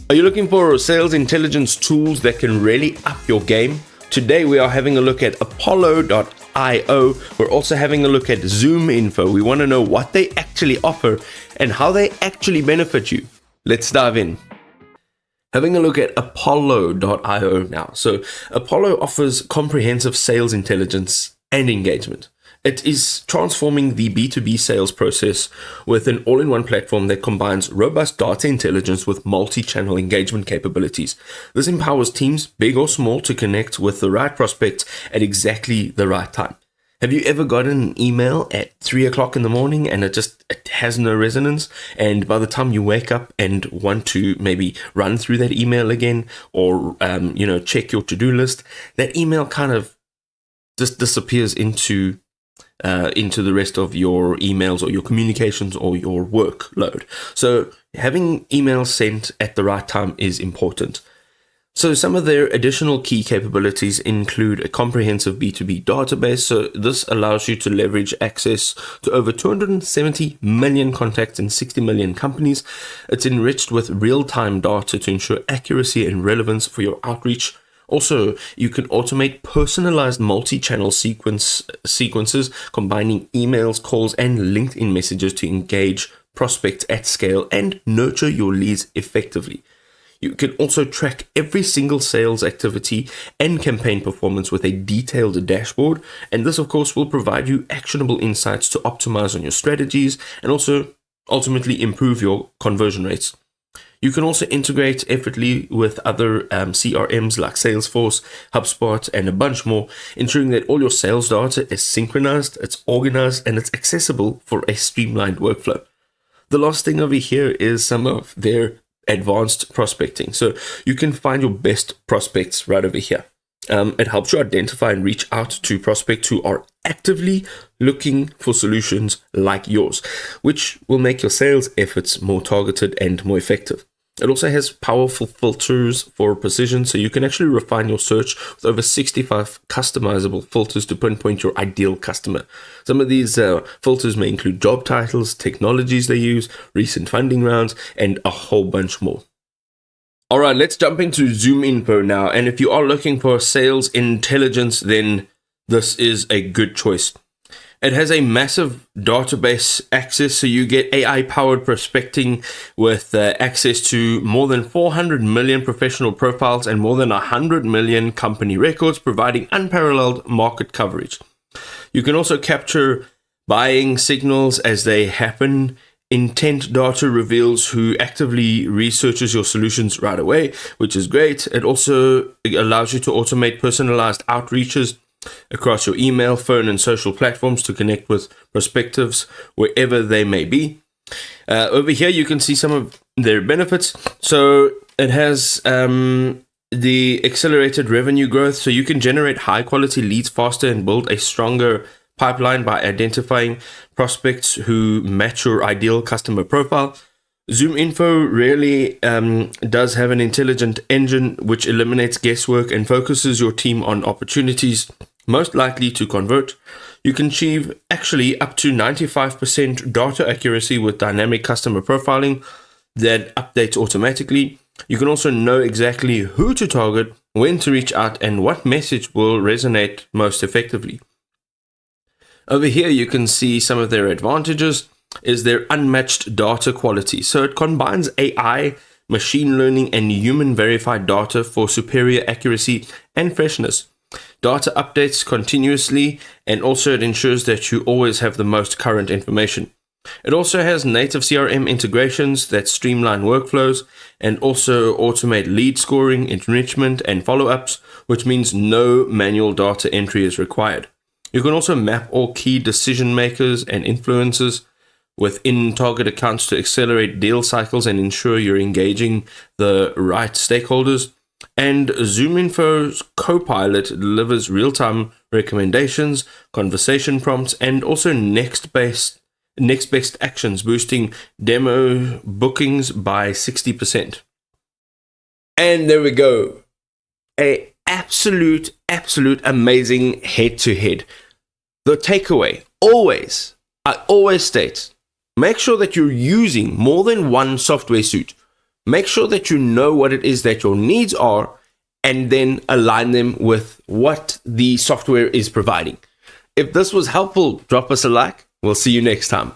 Are you looking for sales intelligence tools that can really up your game? Today we are having a look at Apollo.io. We're also having a look at ZoomInfo. We want to know what they actually offer and how they actually benefit you. Let's dive in. Having a look at Apollo.io now. So Apollo offers comprehensive sales intelligence and engagement. It is transforming the B2B sales process with an all-in-one platform that combines robust data intelligence with multi-channel engagement capabilities. This empowers teams, big or small, to connect with the right prospects at exactly the right time. Have you ever gotten an email at 3 o'clock in the morning and it has no resonance? And by the time you wake up and want to maybe run through that email again or, check your to-do list, that email kind of just disappears into the rest of your emails or your communications or your workload. So having emails sent at the right time is important. So some of their additional key capabilities include a comprehensive B2B database. So this allows you to leverage access to over 270 million contacts in 60 million companies. It's enriched with real-time data to ensure accuracy and relevance for your outreach. Also, you can automate personalized multi-channel sequences, combining emails, calls, and LinkedIn messages to engage prospects at scale and nurture your leads effectively. You can also track every single sales activity and campaign performance with a detailed dashboard. And this, of course, will provide you actionable insights to optimize on your strategies and also ultimately improve your conversion rates. You can also integrate effortlessly with other CRMs like Salesforce, HubSpot, and a bunch more, ensuring that all your sales data is synchronized, it's organized, and it's accessible for a streamlined workflow. The last thing over here is some of their advanced prospecting. So you can find your best prospects right over here. It helps you identify and reach out to prospects who are actively looking for solutions like yours, which will make your sales efforts more targeted and more effective. It also has powerful filters for precision, so you can actually refine your search with over 65 customizable filters to pinpoint your ideal customer. Some of these filters may include job titles, technologies they use, recent funding rounds, and a whole bunch more. All right, let's jump into ZoomInfo now. And if you are looking for sales intelligence, then this is a good choice. It has a massive database access, so you get AI-powered prospecting with access to more than 400 million professional profiles and more than 100 million company records, providing unparalleled market coverage. You can also capture buying signals as they happen. Intent data reveals who actively researches your solutions right away, which is great. It also allows you to automate personalized outreaches across your email, phone, and social platforms to connect with prospectives wherever they may be. Over here, you can see some of their benefits. So it has the accelerated revenue growth, so you can generate high-quality leads faster and build a stronger pipeline by identifying prospects who match your ideal customer profile. ZoomInfo really does have an intelligent engine which eliminates guesswork and focuses your team on opportunities most likely to convert. You can achieve actually up to 95% data accuracy with dynamic customer profiling that updates automatically. You can also know exactly who to target, when to reach out, and what message will resonate most effectively. Over here, you can see some of their advantages is their unmatched data quality. So it combines AI, machine learning, and human verified data for superior accuracy and freshness. Data updates continuously, and also it ensures that you always have the most current information. It also has native CRM integrations that streamline workflows and also automate lead scoring, enrichment, and follow-ups, which means no manual data entry is required. You can also map all key decision makers and influencers within target accounts to accelerate deal cycles and ensure you're engaging the right stakeholders. And ZoomInfo's Copilot delivers real-time recommendations, conversation prompts, and also next best actions, boosting demo bookings by 60%. And there we go. A absolute amazing head-to-head. The takeaway, I always state, make sure that you're using more than one software suite. Make sure that you know what it is that your needs are and then align them with what the software is providing. If this was helpful, drop us a like. We'll see you next time.